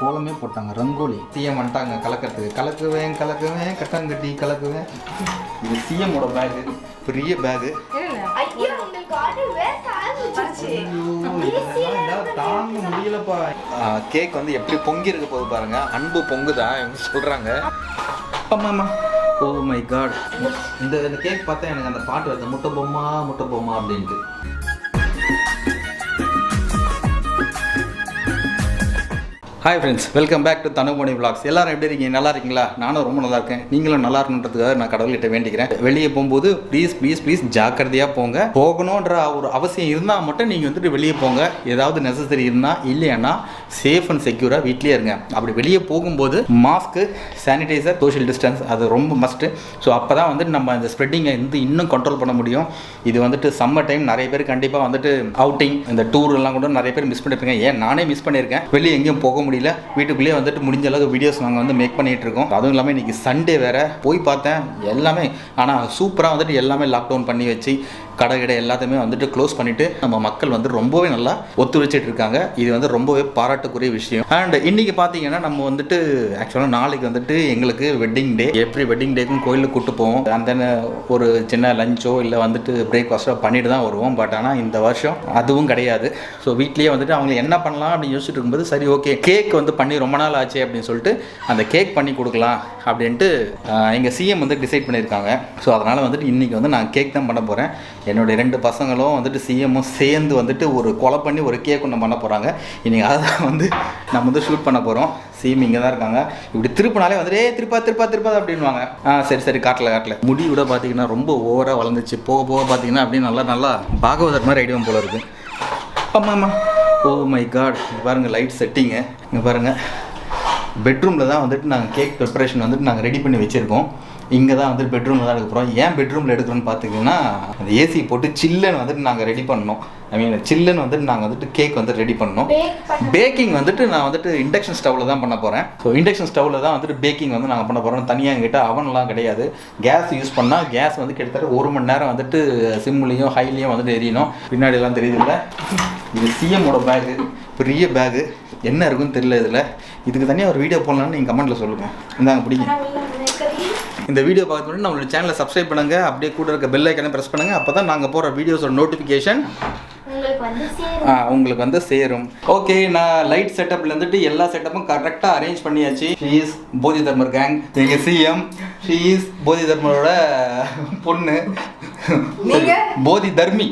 கோலமே போட்டாங்க, ரங்கோலி. சிஎம் வந்துட்டாங்க கலக்கிறதுக்கு. கலக்குவேன் கலக்குவேன் கட்டாங்கட்டி கலக்குவேன். இது சிஎம்மோட பேகு, பெரிய பேகு. தாங்க முடியலப்பா. கேக் வந்து எப்படி பொங்கி இருக்க போது பாருங்க. அன்பு பொங்குதான் இவங்க சொல்றாங்க. ஆமாம்மா. Oh my God. இந்த கேக் பார்த்தா எனக்கு அந்த பாட்டு வருது, முட்டை பொம்மா அப்படின்ட்டு. Hi friends, welcome back to Thanumani vlogs. எல்லாரும் எப்படி இருக்கீங்க? நல்லா இருக்கீங்களா? நானும் ரொம்ப நல்லா இருக்கேன். நீங்களும் நல்லா இருக்கணுன்றதுக்காக நான் கடவுள்கிட்ட வேண்டிக்கிறேன். வெளியே போகும்போது ப்ளீஸ் ஜாக்கிரதையாக போங்க. போகணுன்ற ஒரு அவசியம் இருந்தால் மட்டும் நீங்கள் வந்துட்டு வெளியே போங்க. ஏதாவது நெசசரி இருந்தால், இல்லைன்னா சேஃப் அண்ட் செக்யூராக வீட்லேயே இருங்க. அப்படி வெளியே போகும்போது மாஸ்க்கு, சானிடைசர், சோஷியல் டிஸ்டன்ஸ் அது ரொம்ப மஸ்ட்டு. ஸோ அப்போ தான் வந்துட்டு நம்ம இந்த ஸ்ப்ரெட்டிங்கை இன்னும் கண்ட்ரோல் பண்ண முடியும். இது வந்துட்டு சம்மர் டைம், நிறைய பேர் கண்டிப்பாக வந்துட்டு அவுட்டிங், இந்த டூர் எல்லாம் கூட நிறைய பேர் மிஸ் பண்ணியிருப்பீங்க. ஏன் நானே மிஸ் பண்ணியிருக்கேன். வெளியே எங்கேயும் போக முடியல. வீட்டுக்குள்ளேயே வந்துட்டு முடிஞ்ச அளவுக்கு வீடியோஸ் நாங்கள் வந்து மேக் பண்ணிகிட்டு இருக்கோம். அதுவும் இல்லாமல் இன்றைக்கி சண்டே வேறு. போய் பார்த்தேன் எல்லாமே, ஆனால் சூப்பராக வந்துட்டு எல்லாமே லாக்டவுன் பண்ணி வச்சு கடை எல்லாத்தையுமே வந்துட்டு க்ளோஸ் பண்ணிவிட்டு நம்ம மக்கள் வந்து ரொம்பவே நல்லா ஒத்துழைச்சிட்டு இருக்காங்க. இது வந்து ரொம்பவே பாராட்டுக்குரிய விஷயம். அண்ட் இன்றைக்கி பார்த்தீங்கன்னா நம்ம வந்துட்டு ஆக்சுவலாக நாளைக்கு வந்துட்டு எங்களுக்கு வெட்டிங் டே. எவ்ரி வெட்டிங் டேக்கும் கோயிலுக்கு கூப்பிட்டு போவோம். அந்த ஒரு சின்ன லஞ்சோ இல்லை வந்துட்டு பிரேக்ஃபாஸ்ட்டோ பண்ணிட்டு தான் வருவோம். பட் ஆனால் இந்த வருஷம் அதுவும் கிடையாது. ஸோ வீட்லேயே வந்துட்டு அவங்க என்ன பண்ணலாம் அப்படின்னு யோசிச்சுட்டு இருக்கும்போது, சரி ஓகே கேக் வந்து பண்ணி ரொம்ப நாள் ஆச்சு அப்படின்னு சொல்லிட்டு அந்த கேக் பண்ணி கொடுக்கலாம் அப்படின்ட்டு எங்கள் சிஎம் வந்து டிசைட் பண்ணியிருக்காங்க. ஸோ அதனால் வந்துட்டு இன்றைக்கி வந்து நான் கேக் தான் பண்ண போகிறேன். என்னுடைய 2 பசங்களும் வந்துட்டு சிஎம்மும் சேர்ந்து வந்துட்டு ஒரு கொலை பண்ணி ஒரு கேக் ஒன்று பண்ண போகிறாங்க. இன்றைக்கி அதை வந்து நம்ம வந்து ஷூட் பண்ண போகிறோம். சிஎம் இங்கே தான் இருக்காங்க. இப்படி திருப்பினாலே வந்துட்டு திருப்பா அப்படின்வாங்க. சரி காட்டல முடி விட பார்த்தீங்கன்னா ரொம்ப ஓவராக வளர்ந்துச்சு. போக பார்த்தீங்கன்னா அப்படியே நல்லா பாகவதர் மாதிரி ஐடியா போல இருக்குது. ஆமாம்மா. Oh my God. இங்கே பாருங்கள் லைட் செட்டிங்கு. இங்கே பாருங்கள், பெட்ரூமில் தான் வந்துட்டு நாங்கள் கேக் ப்ரிப்பரேஷன் வந்துட்டு நாங்கள் ரெடி பண்ணி வச்சுருக்கோம். இங்கே தான் வந்துட்டு பெட்ரூமில் தான் எடுக்க போகிறோம். ஏன் பெட்ரூமில் எடுக்கிறோன்னு பார்த்தீங்கன்னா, அந்த ஏசி போட்டு சில்லுன்னு வந்துட்டு நாங்கள் ரெடி பண்ணோம். சில்லுன்னு வந்துட்டு நாங்கள் வந்துட்டு கேக் வந்துட்டு ரெடி பண்ணோம். பேக்கிங் வந்துட்டு நான் வந்துட்டு இண்டக்ஷன் ஸ்டவ்வில் தான் பண்ண போகிறேன். ஸோ இண்டக்ஷன் ஸ்டவ்வில் தான் வந்துட்டு பேக்கிங் வந்து நாங்கள் பண்ண போகிறோம். தனியாக எங்கிட்ட அவன்லாம் கிடையாது. கேஸ் யூஸ் பண்ணால் கேஸ் வந்து கிட்டத்தட்ட 1 மணி நேரம் வந்துட்டு சிம்லேயும் ஹைலையும் வந்துட்டு எரியணும். பின்னாடிலாம் தெரியுதுல்ல, இது சிஎம்மோட பேகு, பெரிய பேகு. என்ன இருக்குன்னு தெரியல இதில். இதுக்கு தனியாக ஒரு வீடியோ போடலான்னு நீங்கள் கமெண்ட்டில் சொல்லுங்கள். இந்தாங்க பிடிக்கும். இந்த வீடியோ பார்க்கணுன்னு நம்மளோட சேனலை சப்ஸ்கிரைப் பண்ணுங்கள். அப்படியே கூட இருக்க பெல் ஐக்கனை ப்ரெஸ் பண்ணுங்கள். அப்போ தான் நாங்கள் போகிற வீடியோஸோட நோட்டிஃபிகேஷன் உங்களுக்கு வந்து சேரும். ஓகே, நான் லைட் செட்டப்ல இருந்துட்டு எல்லா செட்டப்பும் கரெக்டாக அரேஞ்ச் பண்ணியாச்சு. ஷீ இஸ் போதி தர்மர் கேங். எங்கள் சிஎம், ஷீ இஸ் போதி தர்மரோட பொண்ணு, போதி தர்மி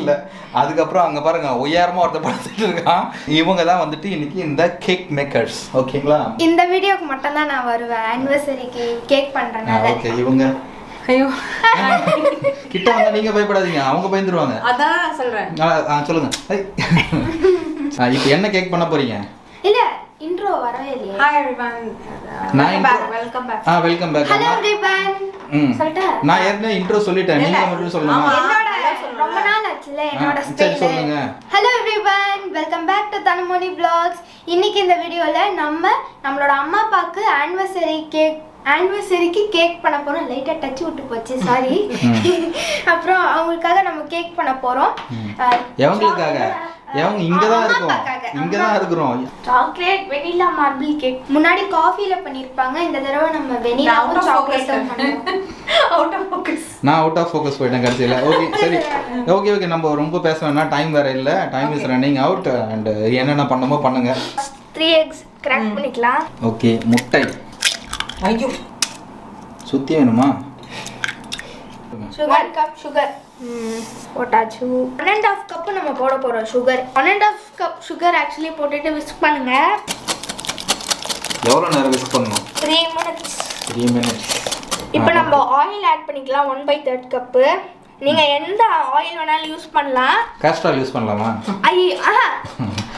இல்லை. அதுக்கப்புறம் அங்கே பாருங்க உயரமாக ஒருத்த பார்த்துட்டு இருக்கான். இவங்க தான் வந்துட்டு இன்னைக்கு இந்த கேக் மேக்கர்ஸ். ஓகேங்களா? இந்த வீடியோக்கு மட்டும் தான் நான் வருவேன், ஆனிவர்சரிக்கு கேக் பண்ணுறேன். ஓகே, இவங்க ஐயோ கிட்ட வந்தா நீங்க பயப்படாதீங்க, அவங்க பயந்துருவாங்க. அதான் நான் சொல்றேன். சொல்லுங்க. இப்போ என்ன கேக் பண்ண போறீங்க? இல்ல இன்ட்ரோ வரவே இல்லையே. Hi everyone, welcome back. Hello everyone சொல்லிட்டா? நான் ஏற்கனவே இன்ட்ரோ சொல்லிட்டேன், நீங்க மட்டும் சொல்லுங்க. என்னோட ரொம்ப நாள் ஆச்சுல என்னோட ஸ்டைல். சொல்லுங்க. Hello everyone, welcome back to Thanumani vlogs. இன்னைக்கு இந்த வீடியோல நம்மளோட அம்மா அப்பாக்கு ஆனிவர்சரிக்கு கேக் பண்ண போறோம். லைட்டா டச் விட்டு போச்சு, சாரி. அப்புறம் அவங்களுக்காக நம்ம கேக் பண்ண போறோம். எவங்களுக்காக? எவங்க? இங்க தான் இருக்கிறோம். Chocolate vanilla marble cake. முன்னாடி காஃபில பண்ணிருப்பாங்க, இந்த தடவை நம்ம வெனிலாவும் சாக்லேட்டும் பண்ணுவோம். நான் அவுட் ஆஃப் ஃபோக்கஸ் போயிட்டேன் கடைசியில. ஓகே சரி, ஓகே நம்ம ரொம்ப பேச வேணாம், டைம் வேற இல்ல. Time is running out. And என்னென்ன பண்ணமோ பண்ணுங்க. 3 eggs கிராக் பண்ணிக்கலாம். ஓகே, முட்டை. ஐயோ, சுத்தி வேணுமா? சுகர் போட்டாச்சு. 1.5 கப் நம்ம போட போறோம் சுகர். 1.5 கப் சுகர் ஆக்சுவலி போட்டுட்டு விஸ்க் பண்ணுங்க. எவ்வளவு நேரம் விஸ்க் பண்ணனும்? 3 minutes. இப்போ நம்ம ஆயில் ஆட் பண்ணிக்கலாம். 1/3 கப். நீங்க எந்த ஆயில் வேணாலும் யூஸ் பண்ணலாம். காஸ்டர் யூஸ் பண்ணலாமா?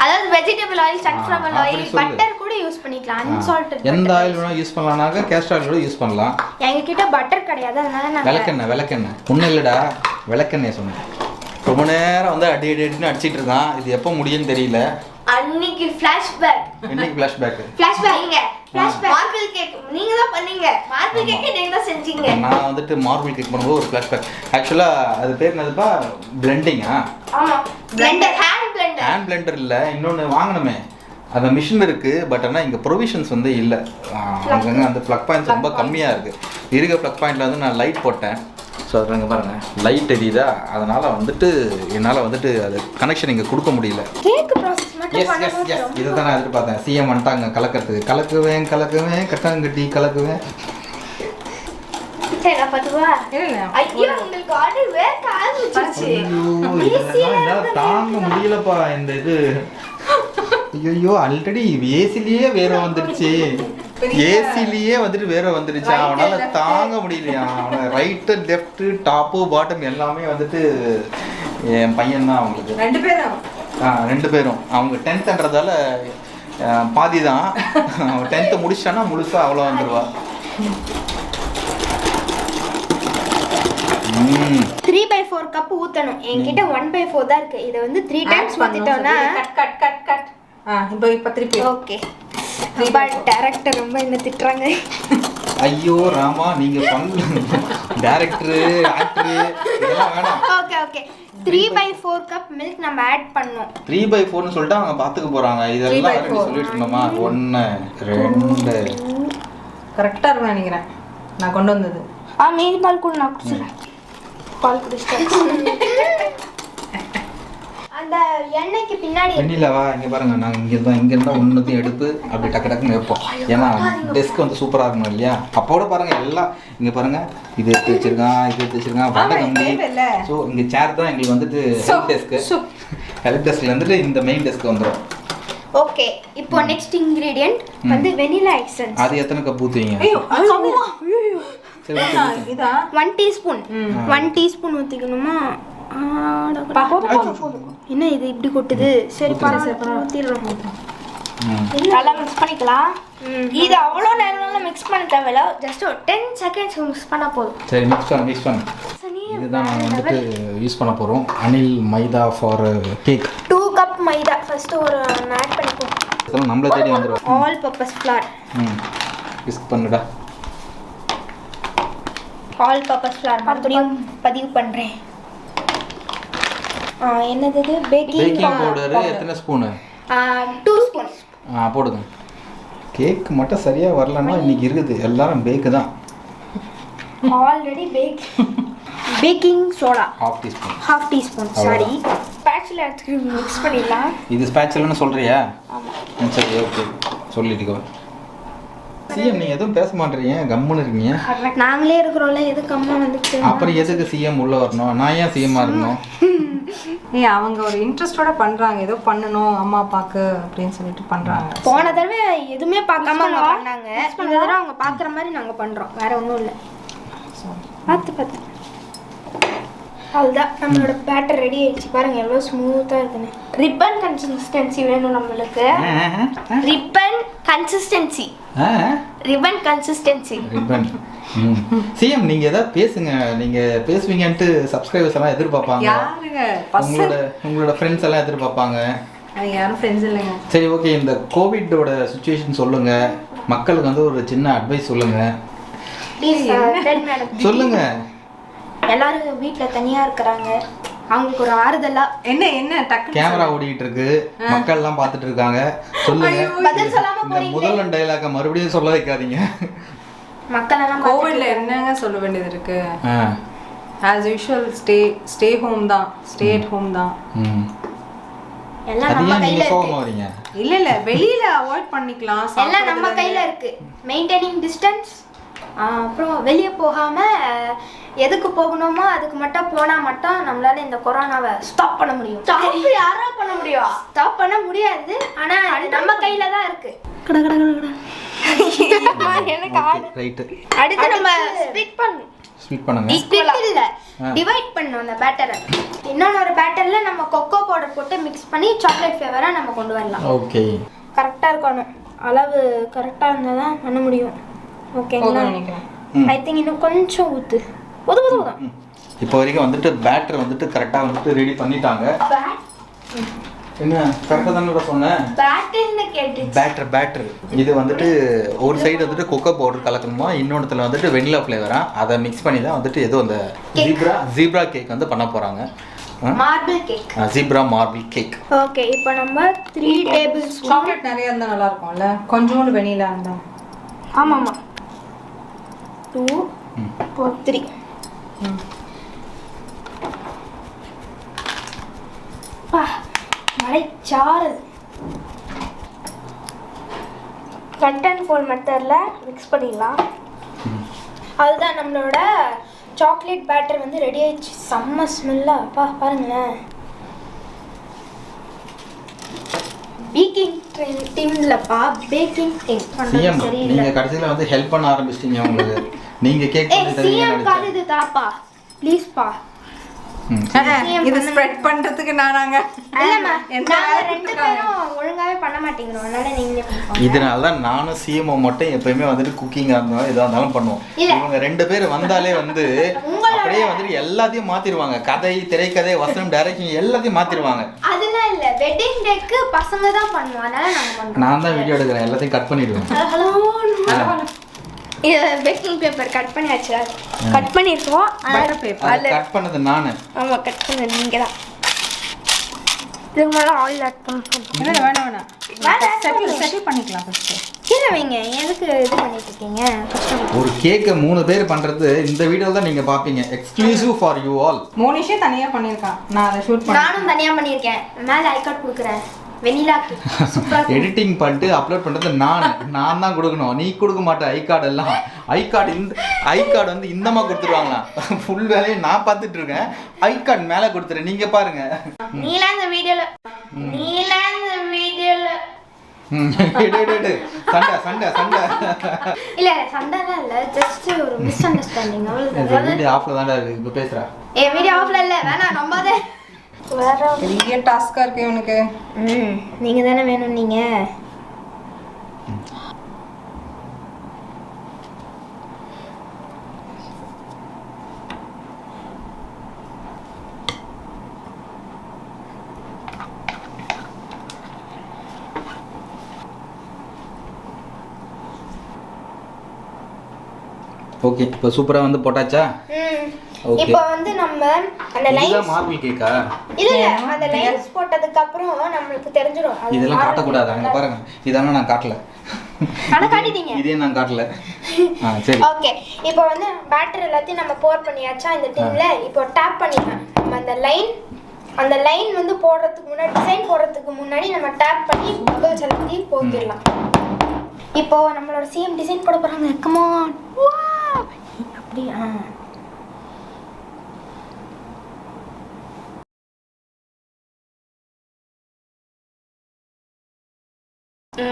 அதாவது vegetable oil, sunflower oil, butter கூட யூஸ் பண்ணிக்கலாம். அன்சால்ட்டட் எந்த ஆயில் வேணா யூஸ் பண்ணலாம்னாக்க காஸ்டர் ஆயில் கூட யூஸ் பண்ணலாம். எங்க கிட்ட பட்டர் கிடையாது, அதனால நான் விளக்கெண்ணெய் ஒண்ணு இல்லடா, விளக்கெண்ணெய் சொன்னேன். ரொம்ப நேரம் வந்து அடின்னு அடிச்சிட்டு இருக்கான். இது எப்போ முடியும்னு தெரியல. அன்னைக்கு ஃபிளாஷ்பேக். என்னைக்கு ஃபிளாஷ்பேக்? மார்பிள் கேக் நீங்க தான் பண்ணீங்க. மார்பிள் கேக் நீங்க தான் செஞ்சீங்க. நான் வந்துட்டு மார்பிள் கேக் பண்ணும்போது ஒரு ஃபிளாஷ்பேக். ஆக்சுவலா அது பேர் என்னதுப்பா? பிளெண்டிங்கா? ஆமா, பிளெண்டர். ஹேண்ட் பிளெண்டர் இல்ல, இன்னொன்னு வாங்கணுமே. அந்த மிஷின் இருக்குது, பட் ஆனால் இங்கே ப்ரொவிஷன்ஸ் வந்து இல்லை. அங்கங்கே அந்த ப்ளக் பாயிண்ட்ஸ் ரொம்ப கம்மியாக இருக்குது. இருக்க ப்ளக் பாயிண்டில் வந்து நான் லைட் போட்டேன். ஸோ அதில் இங்கே பாருங்கள் லைட் எரியுதா, அதனால் வந்துட்டு என்னால் வந்துட்டு அது கனெக்ஷன் இங்கே கொடுக்க முடியல. இதை தான் நான் எதிர்பார்த்தேன். சிஎம் வந்துட்டாங்க கலக்கிறதுக்கு. கலக்குவேன் கட்டாங்கட்டி கலக்குவேன். தாங்க முடியலப்பா இந்த இது. ஐயோ ஆல்ரெடி ஏசிலேயே வேற வந்துடுச்சு. ஏசிலேயே வந்துட்டு வேற வந்துடுச்சு. அவனால தாங்க முடியலையா. அவனை ரைட்டு லெஃப்ட் டாப்பு பாட்டம் எல்லாமே வந்துட்டு என் பையன் தான். அவங்களுக்கு 2 பேரும் அவங்க 10th பாதி தான். அவன் 10th முடிச்சானா முழுசா அவ்வளோ வந்துடுவா. 3/4 கப் ஊத்தணும். என்கிட்ட 1/4 தான் இருக்கு. இத வந்து 3 டைம்ஸ் ஊத்திட்டோம்னா கட். இப்போ திருப்பி ஓகே. பட் டைரக்டர் ரொம்ப என்ன திட்டுறாங்க. ஐயோ ராமா, நீங்க டைரக்டர் ஆக்டர் இதெல்லாம் வேணாம். ஓகே 3/4 கப் மில்க் நம்ம ஆட் பண்ணோம். 3/4 னு சொல்லிட்டு அவங்க பாத்துக்க போறாங்க. இதெல்லாம் ஆல்ரெடி சொல்லிட்டு இருந்தோமா. 1 2 கரெக்டா இருக்கு நினைக்கிறேன் நான் கொண்டு வந்தது. மீதி பால் கூட நான் குடிச்சறேன். பால் குடிச்சேன். அந்த எண்ணெய்க்கு பின்னாடி வெண்ணிலாவா இங்க பாருங்க. நாங்க இங்க இருந்தா ஒண்ணுத்தையும் எடுத்து அப்படி டக்கு டக்குன்னு வைப்போம். ஏன்னா டெஸ்க் வந்து சூப்பரா இருக்கணும் இல்லையா. அப்போட பாருங்க எல்லாம் இங்க பாருங்க. இது எடுத்து வச்சிருக்கான் வடை கம்பி. ஸோ இங்க சேர் தான் எங்களுக்கு வந்துட்டு ஹெல்ப் டெஸ்க்ல இருந்துட்டு இந்த மெயின் டெஸ்க் வந்துடும். ஓகே இப்போ நெக்ஸ்ட் இன்கிரிடியன்ட் வந்து வெனிலா எசன்ஸ். அது எத்தனை கப் ஊத்துவீங்க? இதா 1 டீஸ்பூன். 1 டீஸ்பூன் ஊத்திக்கணுமா? என்ன இது இப்படி கொட்டுது? சரி ஊத்திடுறோம். நல்லா மிக்ஸ் பண்ணிக்கலாம். இது அவ்வளோ நேரம் மிக்ஸ் பண்ண தேவையில்ல. ஜஸ்ட் 10 செகண்ட்ஸ் மிக்ஸ் பண்ணா போதும். சரி மிக்ஸ் பண்ணு. இதுதான் நாங்கள் வந்துட்டு யூஸ் பண்ண போகிறோம். Anil maida for cake. 2 cup மைதா ஃபர்ஸ்ட் ஒரு ஆட் பண்ணிப்போம். இதெல்லாம் நம்மள தேடி வந்துரும். All purpose flour. மிக்ஸ் பண்ணுடா. ஆல் பர்பஸ் ஃப்ளார் மறுபடியும் பதிவு பண்றேன். என்னது இது? பேக்கிங் பவுடர் எத்தனை ஸ்பூன்? 2 ஸ்பூன். போடுங்க. கேக் மட்டும் சரியா வரலன்னா இன்னைக்கு இருக்குது எல்லாரும் பேக் தான். Already baking soda half teaspoon sorry. Spatula எடுத்து மிக்ஸ் பண்ணிடலாம். இது ஸ்பாச்சுலான்னு சொல்றியா? ஆமா. சரி ஓகே சொல்லிடுங்க. சிஎம் நீங்க எதுவும் பேச மாட்டீங்க, கம்முன்னு இருக்கீங்க. நாங்களே இருக்கிறோம்ல, எது கம்மா வந்துச்சு? அப்புறம் எதுக்கு சிஎம் உள்ள வரணும்? நான் ஏன் சிஎம்மா இருக்கணும்? அவங்க ஒரு இன்ட்ரெஸ்டோட பண்றாங்க. ஏதோ பண்ணணும் அம்மா அப்பாக்கு அப்படின்னு சொல்லிட்டு பண்றாங்க. போன தடவை எதுவுமே பார்க்காம அவங்க பண்ணாங்க. இந்த தடவை அவங்க பாக்குற மாதிரி நாங்க பண்றோம். வேற ஒண்ணும் இல்ல. பார்த்து அதுதான் நம்மளோட பேட்டர் ரெடி ஆயிடுச்சு. பாருங்க எவ்வளவு ஸ்மூத்தா இருக்குன்னு. ரிப்பன் கன்சிஸ்டன்சி வேணும் நம்மளுக்கு. Ribbon consistency. சிஎம் நீங்க ஏதாவது பேசுங்க. நீங்க பேசுவீங்கன்ட்டு சப்ஸ்கிரைபர்ஸ் எல்லாம் எதிர்பார்ப்பாங்க. உங்களோட ஃப்ரெண்ட்ஸ் எல்லாம் எதிர்பார்ப்பாங்க. யாரும் ஃப்ரெண்ட்ஸ் இல்லைங்க. சரி ஓகே, இந்த கோவிடோட சிச்சுவேஷன் சொல்லுங்க. மக்களுக்கு வந்து ஒரு சின்ன அட்வைஸ் சொல்லுங்க. சொல்லுங்க. எல்லாரும் வீட்ல தனியா இருக்கறாங்க. அவங்களுக்கு ஒரு ஆறுதலா என்ன டக்கு கேமரா ஓடிட்டு இருக்கு. மக்கள் எல்லாம் பார்த்துட்டு இருக்காங்க. சொல்லுங்க. பதில் சொல்லாம போறீங்க. முதல் டயலாக மறுபடியும் சொல்ல வைக்காதீங்க. மக்கள் எல்லாம் கோவிட்ல என்னங்க சொல்ல வேண்டியது இருக்கு? as usual stay home தான். stay at home தான். எல்லாம் நம்ம கையில இருக்கு. இல்ல வெளியில அவாய்ட் பண்ணிக்கலாம். எல்லாம் நம்ம கையில இருக்கு. மெயின்டெய்னிங் டிஸ்டன்ஸ். அப்புறம் வெளியே போகாம எதுக்கு போகணுமோ அதுக்கு மட்டும் போனா மட்டும் நம்மளால இந்த கொரோனாவை ஸ்டாப் பண்ண முடியும். ஸ்டாப் யாரா பண்ண முடியும்? ஸ்டாப் பண்ண முடியாது. ஆனா நம்ம கையில தான் இருக்கு. அடுத்து நம்ம ஸ்ப்ளிட் பண்ணுங்க. ஸ்ப்ளிட் இல்ல, டிவைட் பண்ணனும் அந்த பேட்டரை. இன்னொரு பேட்டர்ல நம்ம கொக்கோ பவுடர் போட்டு மிக்ஸ் பண்ணி சாக்லேட் ஃப்ளேவரா நம்ம கொண்டு வரலாம். ஓகே. கரெக்ட்டா இருக்கணும். அளவு கரெக்ட்டா இருந்தா தான் பண்ண முடியும். ஓகேங்களா? ஐ திங்க் இன்னும் கொஞ்சம் ஊத்து. போதும். இப்போ வரைக்கும் வந்துட்டு பேட்டர் வந்துட்டு கரெக்டா வந்துட்டு ரெடி பண்ணிட்டாங்க. என்ன கரெக்டா தானே சொன்னேன்? பேட்டர்னு கேட்டுச்சு. பேட்டர் இது வந்துட்டு ஒரு சைடு வந்துட்டு கொக்கோ பவுடர் கலக்கணுமா, இன்னொன்னுத்துல வந்துட்டு வெனிலா ஃப்ளேவரா, அதை மிக்ஸ் பண்ணி தான் வந்துட்டு ஏதோ அந்த ஜீப்ரா கேக் வந்து பண்ண போறாங்க. Marble cake. Zebra marble cake. Okay, இப்போ நம்ம 3 டேபிள் ஸ்பூன். சாக்லேட் நிறைய இருந்தா நல்லா இருக்கும்ல, கொஞ்சோண்டு வெனிலா இருந்தா. ஆமாமா. 2 4 3. பா மலைச்சாரல். கட் அண்ட் ஃபோல்ட் மெத்தடில் மிக்ஸ் பண்ணிடலாம். அதுதான் நம்மளோட சாக்லேட் பேட்டர் வந்து ரெடி ஆயிடுச்சு. செம்ம ஸ்மெல்லாக பாருங்களேன். பேக்கிங் டீம்லப்பா, பேக்கிங் டீம் சிஎம் பண்ணுறது சரியில்லை. நீங்க கடைசியில வந்து ஹெல்ப் பண்ண ஆரம்பிச்சிட்டீங்க உங்களுக்கு. நீங்க கேக் பண்ணி தரீங்க சிஎம் காது இது தாப்பா ப்ளீஸ்ப்பா. இது ஸ்ப்ரெட் பண்றதுக்கு நானாங்க இல்லம்மா, நாங்க ரெண்டு பேரும் ஒழுங்காவே பண்ண மாட்டேங்கிறோம். அதனால நீங்களே பண்ணுங்க. இதனால தான் நானும் சிஎம் மட்டும் எப்பயுமே வந்துட்டு குக்கிங் இருந்தாலும் எதா இருந்தாலும் பண்ணுவோம். இவங்க 2 பேர் வந்தாலே வந்து அப்படியே வந்துட்டு எல்லாத்தையும் மாத்திடுவாங்க. கதை, திரைக்கதை, வசனம், டைரக்ஷன் எல்லாத்தையும் மாத்திடுவாங்க. அதெல்லாம் இல்ல, வெட்டிங் டேக்கு பசங்க தான் பண்ணுவோம். அதனால நாங்க பண்றோம். நான் தான் வீடியோ எடுக்கிறேன், எல்லாத்தையும் கட் பண்ணிடுவேன். ஹலோ, இது பேக்கிங் பேப்பர் கட் பண்ணியாச்சு. கட் பண்ணிருக்கோம். பட்டர் பேப்பர் அதை கட் பண்ணது நானு. ஆமா, கட் பண்ணது நீங்க தான். இதுக்கு மேல ஆயில் ஆட் பண்ணணும். இல்ல வேணாம் செட்டில் பண்ணிக்கலாம் ஃபர்ஸ்ட். கீழே வைங்க. எதுக்கு இது பண்ணிட்டு இருக்கீங்க? ஒரு கேக்கை 3 பேர் பண்றது இந்த வீடியோல தான் நீங்க பாப்பீங்க. Exclusive for you all. மோனிஷே தனியா பண்ணிருக்கான், நான் அதை ஷூட் பண்ணேன். நானும் தனியா பண்ணிருக்கேன். மேல ஐ கார்ட் கொடுக்குறேன். வெனிலா சூப்பரா எடிட்டிங் பண்ணிட்டு அப்லோட் பண்றது நான் தான் கொடுக்கணும். நீ கொடுக்க மாட்டேன். ஐ கார்டு எல்லாம் ஐ கார்டு வந்து இந்தமா கொடுத்துருவாங்களாம். ஃபுல் வேலையை நான் பார்த்துட்டு இருக்கேன். ஐ கார்டு மேல கொடுத்துரு, நீங்க பாருங்க. நீலா இந்த வீடியோல சண்டை இல்ல சண்டைலாம் இல்ல, ஜஸ்ட் ஒரு மிஸ் அண்டர்ஸ்டாண்டிங். அவ்வளவுதான். வீடியோ ஆஃப்ல தான்டா இருக்கு. இப்போ பேசுறா. வீடியோ ஆஃப்ல இல்ல, வேணாம் நம்பாதே. வேற பெரிய டாஸ்கா இருக்கு இவனுக்கு. நீங்க தானே வேணும். நீங்க ஓகே, இப்போ சூப்பரா வந்து போட்டாச்சா? ஓகே, இப்போ வந்து நம்ம அந்த இதுதான் லைன்ஸ் மார்பிள் கேக்கா? இல்ல அந்த லைன்ஸ் போட்டதுக்கு அப்புறம் நம்மளுக்கு தெரிஞ்சிரும். அது இதெல்லாம் காட்டக்கூடாது. அங்க பாருங்க, இதெல்லாம் நான் காட்டல. ஆனா காட்டிட்டீங்க. இதே நான் காட்டல. சரி, ஓகே. இப்போ வந்து பேட்டர் எல்லாத்தையும் நம்ம போர் பண்ணியாச்சா இந்த டின்ல. இப்போ டேப் பண்ணிக்கலாம். நம்ம அந்த லைன் வந்து போடுறதுக்கு முன்னாடி, டிசைன் போடுறதுக்கு முன்னாடி நம்ம டேப் பண்ணி பபிள்ஸ் எல்லாத்தையும் போத்திடலாம். இப்போ நம்மளோட சிஎம் டிசைன் போட போறாங்க. Come on. வாவ், அப்படியே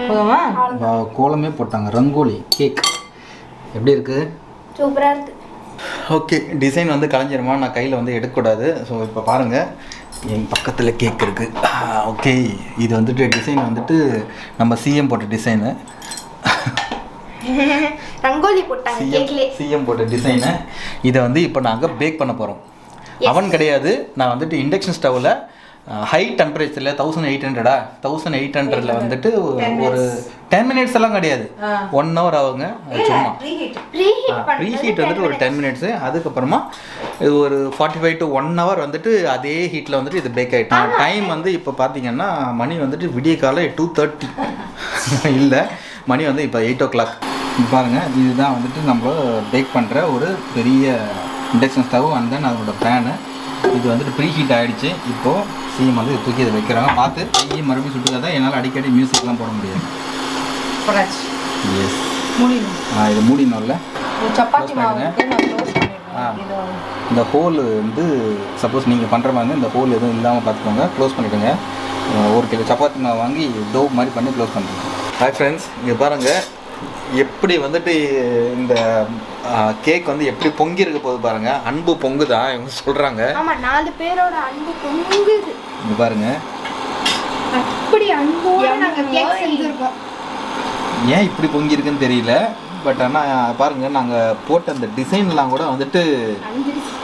போதுமா? கோலமே போட்டாங்க. ரங்கோலி கேக் எப்படி இருக்கு? சூப்பரா இருக்கு. ஓகே, டிசைன் வந்து கலைஞ்சிருமா? நான் கையில் வந்து எடுக்கக்கூடாது. ஸோ இப்போ பாருங்கள், என் பக்கத்தில் கேக் இருக்குது. ஓகே, இது வந்துட்டு டிசைன் வந்துட்டு நம்ம சிஎம் போட்ட டிசைனு. ரங்கோலி போட்டாங்க கேக்ல. சிஎம் போட்ட டிசைனு. இதை வந்து இப்போ நாங்கள் பேக் பண்ண போகிறோம். அவன் கிடையாது, நான் வந்துட்டு இண்டக்ஷன் ஸ்டவ்வில் ஹை டெம்பரேச்சரில் 1800 வந்துட்டு ஒரு 10 மினிட்ஸ் எல்லாம் கிடையாது, 1 hour ஆகுங்க. சும்மா ப்ரீஹீட் வந்துட்டு ஒரு 10 மினிட்ஸு. அதுக்கப்புறமா இது ஒரு 45 to 1 hour வந்துட்டு அதே ஹீட்டில் வந்துட்டு இது பேக் ஆகிட்டோம். டைம் வந்து இப்போ பார்த்தீங்கன்னா மணி வந்துட்டு விடிய காலை 2:30 இல்லை, மணி வந்து இப்போ 8 o'clock. பாருங்கள், இதுதான் வந்துட்டு நம்ம பேக் பண்ணுற ஒரு பெரிய இண்டக்ஷன் ஸ்டவ். அண்ட் தென் அதோட பேனு இது வந்துட்டு ப்ரீ ஹீட் ஆகிடுச்சு. இப்போது சிஎம் வந்து தூக்கி இதை வைக்கிறாங்க. பார்த்து கையை மறுபடியும் சுட்டுக்காத, என்னால் அடிக்கடி மியூசிக்லாம் போட முடியாது. எஸ், இது மூடினோம்ல. சப்பாத்தி மாவு இந்த ஹோல் வந்து சப்போஸ் நீங்கள் பண்ணுற மாதிரி இந்த ஹோல் எதுவும் இல்லாமல் பார்த்துக்கோங்க. க்ளோஸ் பண்ணிவிடுங்க. 1 கிலோ சப்பாத்தி மாவு வாங்கி டோ மாதிரி பண்ணி க்ளோஸ் பண்ணுறேன். ஹாய் ஃப்ரெண்ட்ஸ், இங்கே பாருங்கள் எப்படி வந்துட்டு இந்த கேக் வந்து எப்படி பொங்கி இருக்க போகுது பாருங்க. அன்பு பொங்குதா இவங்க சொல்றாங்க. ஆமா, 4 பேரோட அன்பு பொங்குது. இங்க பாருங்க, அப்படி அன்போட நாங்க கேக் செஞ்சிருக்கோம். ஏன் இப்படி பொங்கி இருக்குன்னு தெரியல. பட் ஆனால் பாருங்க, நாங்கள் போட்ட அந்த டிசைன்லாம் கூட வந்துட்டு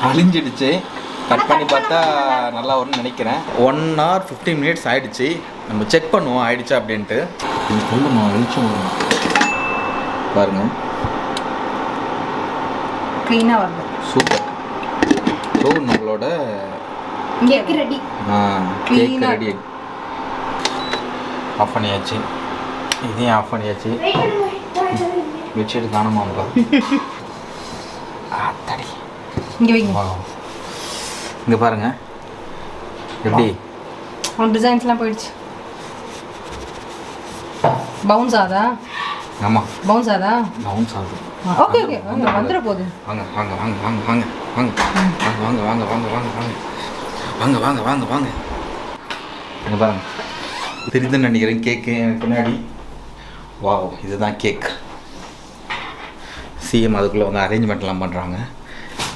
அழிஞ்சிடுச்சு. கட் பண்ணி பார்த்தா நல்லா வரும்னு நினைக்கிறேன். 1 hour 15 minutes ஆயிடுச்சு. நம்ம செக் பண்ணுவோம் ஆயிடுச்சா அப்படின்ட்டு. சொல்லுமா, வெளிச்சம் வரும் பாருங்க. க்ளீனாக வருது. சூப்பர். ஸோ நம்மளோட cake ready. Cake ready. Off பண்ணியாச்சு. இதையும் ஆஃப் பண்ணியாச்சு. வச்சுட்டு காணுமாப்பா. தடி இங்கே வைங்க. இங்கே பாருங்க எப்படி டிசைன்ஸ்லாம் போயிடுச்சு. பவுன்ஸ் ஆதா? ஆமாம் பவுன்ஸ் ஆதா? பவுன்ஸ் ஆகுது. ஓகே ஓகே வந்துட போகுது. வாங்க வாங்க வாங்க வாங்க வாங்க வாங்க வாங்க வாங்க வாங்க வாங்க வாங்க வாங்க வாங்க வாங்க வாங்க. இங்கே பாருங்க தெரியுதுன்னு நினைக்கிறேன் கேக்கு பின்னாடி. வாவ் இதுதான் கேக். சிஎம் அதுக்குள்ளே வந்து அரேஞ்ச்மெண்ட்லாம் பண்ணுறாங்க.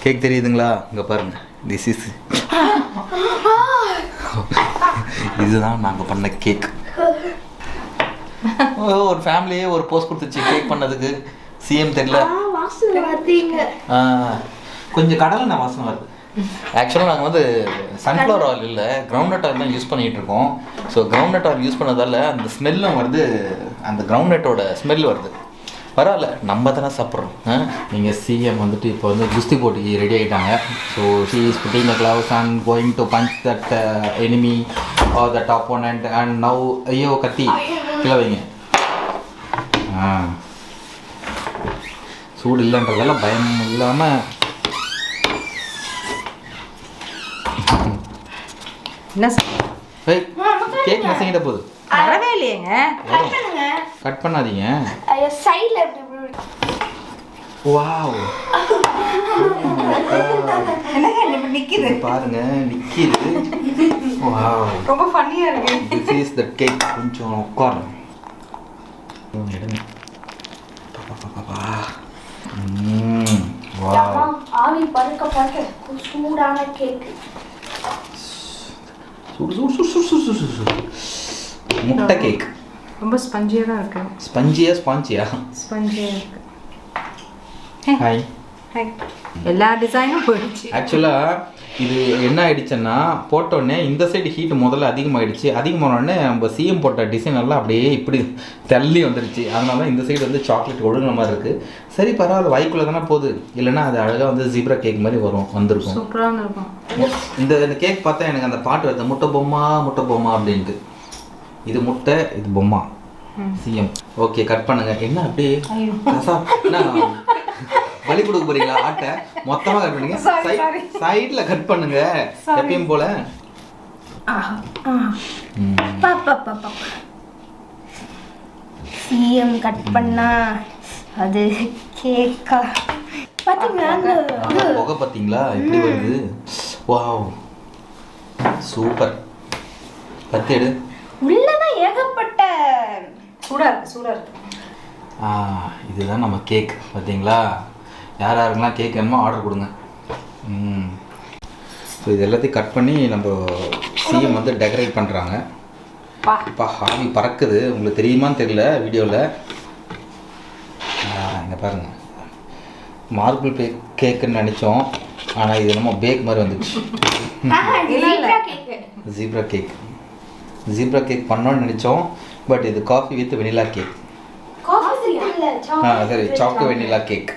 கேக் தெரியுதுங்களா? இங்கே பாருங்கள். திஸ் இஸ் இதுதான் நாங்கள் பண்ண கேக். ஒரு ஃபேமிலியே ஒரு போஸ்ட் கொடுத்துச்சு கேக் பண்ணதுக்கு. சிஎம் தெரியல. கொஞ்சம் கடலை வாசனை வருது. ஆக்சுவலாக நாங்கள் வந்து சன்ஃப்ளவர் ஆயில் இல்லை கிரவுண்ட்நட் ஆயில் தான் யூஸ் பண்ணிகிட்டு இருக்கோம். ஸோ கிரவுண்ட்நட் ஆயில் யூஸ் பண்ணதால் அந்த ஸ்மெல்லும் வருது. அந்த கிரவுண்ட்நட்டோட ஸ்மெல் வருது. பரவாயில்ல நம்ம தானே சாப்பிட்றோம். நீங்கள் சிஎம் வந்துட்டு இப்போ வந்து குஸ்தி போட்டிக்கு ரெடி ஆகிட்டாங்க. So she is putting the gloves and going to punch that enemy or that opponent and now ஐயோ கத்தி கீழே வைங்க. சூடு இல்லைன்றதெல்லாம் பயம் இல்லாமல் என்ன கேக் நசங்கிட்ட போகுது. வரவே இல்லையேங்க. கட் பண்ணாதீங்க. சைடுல எப்படி வாவ் என்னங்க நிக்குது பாருங்க நிக்கிது. வாவ் ரொம்ப ஃபன்னியா இருக்கு. This is the cake. கொஞ்சம் உட்காருங்க. எடுங்க. வாவ் ஆவி பறக்க சூடான கேக். சூடு சூடு சூடு சூடு சூடு சூடு. முட்டை கேக் ரொம்ப ஸ்பஞ்சியா தான் இருக்கு. ஸ்பாஞ்சியா ஸ்பஞ்சியா இருக்கு. Hi hi. எல்லா டிசைனும் போயிடுச்சு. ஆக்சுவலாக இது என்ன ஆயிடுச்சுன்னா போட்டோடனே இந்த சைடு ஹீட் முதல்ல அதிகமாகிடுச்சு. அதிகமானோடனே நம்ம சிஎம் போட்ட டிசைன் எல்லாம் அப்படியே இப்படி தள்ளி வந்துடுச்சு. அதனால தான் இந்த சைடு வந்து சாக்லேட் ஒழுங்குற மாதிரி இருக்குது. சரி பரவாயில்ல வாய்க்குள்ளே தானே போகுது. இல்லைன்னா அது அழகாக வந்து ஜீப்ரா கேக் மாதிரி வந்திருக்கும். சூப்பராக இருக்கும். இந்த கேக் பார்த்தா எனக்கு அந்த பாட்டு வருது முட்டை பொம்மா அப்படின்ட்டு. இது முட்டை இது பொம்மா சிஎம். ஓகே கட் பண்ணுங்க. என்ன அப்படியே என்ன வலி கொடுக்க போறீங்களா? ஆட்டை மொத்தமாக கட் பண்ணுங்க. சைடில் கட் பண்ணுங்க எப்பயும் போல. சிஎம் கட் பண்ணா அது கேக்கா பாத்தீங்களா? புகை பார்த்தீங்களா எப்படி வருது? Wow super. பத்து எடு. உள்ளதான் ஏகப்பட்ட சூடா இருக்கு. இதுதான் நம்ம கேக் பார்த்தீங்களா? யாருக்கெல்லாம் கேக் வேணுமோ ஆர்டர் கொடுங்க. ஸோ இது எல்லாத்தையும் கட் பண்ணி நம்ம சிஎம் வந்து டெக்கரேட் பண்ணுறாங்க. இப்போ ஆவி பறக்குது. உங்களுக்கு தெரியுமான்னு தெரியல வீடியோவில். இங்கே பாருங்கள் மார்பிள் கேக்குன்னு நினச்சோம். ஆனால் இது நம்ம பேக் மாதிரி வந்துடுச்சு. ஜீப்ரா கேக் பண்ணோன்னு நினச்சோம். பட் இது காஃபி வித் வெனிலா கேக். சரி சாக்கோ வெனிலா கேக்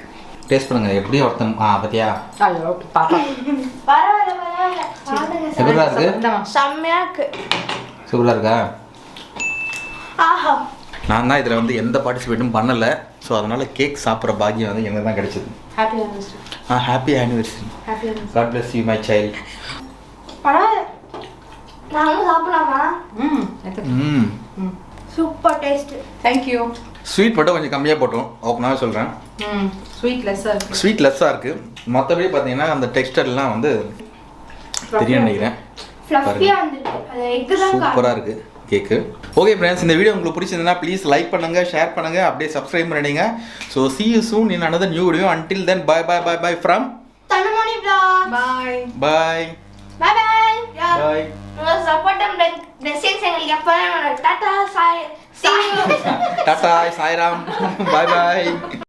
டேஸ்ட் பண்ணுங்க. எப்படி ஒருத்தன் பார்த்தியா எப்படிதான் இருக்கு? செம்மையா இருக்கு. சூப்பராக இருக்கா? நான் தான் இதில் வந்து எந்த பார்ட்டிசிபேட்டும் பண்ணலை. ஸோ அதனால் கேக் சாப்பிட்ற பாக்கியம் வந்து எனக்கு தான் கிடைச்சிது. Happy anniversary. God bless you my child. நானும் சாப்பிடலாமா? Super taste. தேங்க்யூ. ஸ்வீட் மட்டும் கொஞ்சம் கம்மியாக போட்டோம். ஓப்பனாகவே சொல்கிறேன். ஸ்வீட் லெஸ்ஸாக இருக்குது. மற்றபடி பார்த்தீங்கன்னா அந்த டெக்ஸ்டர்லாம் வந்து தெரியும் நினைக்கிறேன். சூப்பராக இருக்குது கேக்கு. ஓகே ஃப்ரெண்ட்ஸ், இந்த வீடியோ உங்களுக்கு பிடிச்சிருந்ததுன்னா ப்ளீஸ் லைக் பண்ணுங்கள், ஷேர் பண்ணுங்கள், அப்படியே சப்ஸ்கிரைப் பண்ணிடுங்க. So see you soon in another new video. Until then, bye from Tanumoni Vlog. Bye. Support them blessings எங்களுக்கு எப்பவும் Tata Sai. Tata, Sai Ram. Bye.